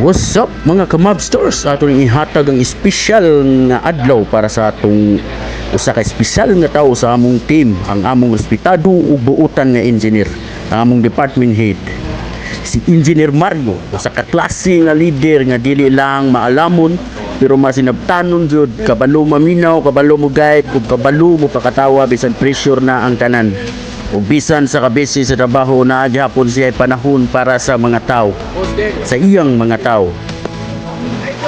What's up mga kamabsters? Atong ihatag ang espesyal nga adlaw para sa atong usa ka espesyal nga tawo sa among team, ang among respetado ug buutan nga engineer, ang among department head, si Engineer Mario, usa ka klase nga leader nga dili lang maalamon pero masinabtanon jud, kabalo maminaw, kabalo mo guide ug kabalo mo pakatawa bisan pressure na ang tanan. Ug bisan sa kabisi sa trabaho na gihapon siya panahon para sa mga tao, sa iyang mga tao.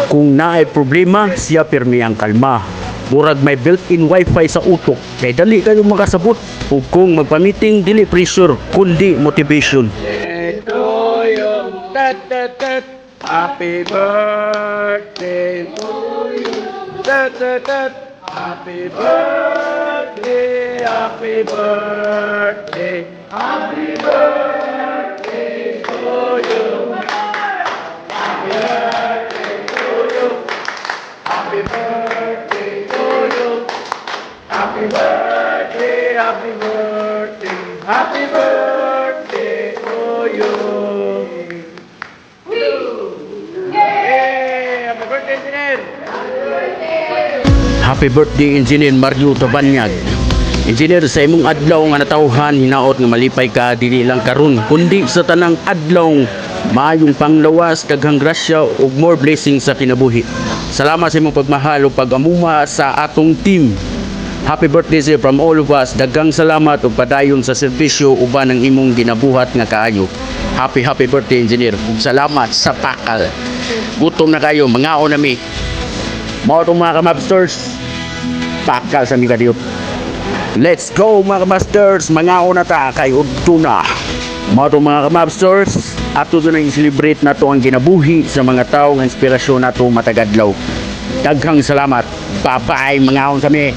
Kung naay problema, siya pirmi ang kalma. Murag may built-in wifi sa utok, kay dali kayo makasabot. Ug kung magpa-meeting, dili pressure, kundi motivation. Ito yung tat. Happy birthday to you. Tat. Happy birthday, happy birthday, happy birthday to you. Happy birthday to you. Happy birthday to you. Happy birthday, happy birthday, happy birthday to you. Hey, happy birthday, Engineer! Happy birthday Engineer Mario Tabanyag. Engineer, sa imong adlaw nga natawhan, hinaot nga malipay ka dili lang karon kundi sa tanang adlaw, maayong panglawas, daghang grasya ug more blessings sa kinabuhi. Salamat sa imong pagmahal ug pag-amuma sa atong team. Happy birthday sir from all of us. Daghang salamat ug padayon sa serbisyo uban ang imong ginabuhat nga kaayo. Happy birthday Engineer. Ug salamat sa pakal. Gutom na kayo, mangaon na mi. Mao itong mga kamabsters, pakal sa mga diyot. Let's go mga kamabsters, mangaon na ta kay udto na. Mao itong mga kamabsters, ato doon ang i-celebrate na to ang ginabuhi sa mga tao ng inspirasyon na to matagadlaw. Daghang salamat. Bye-bye, mangaon kami.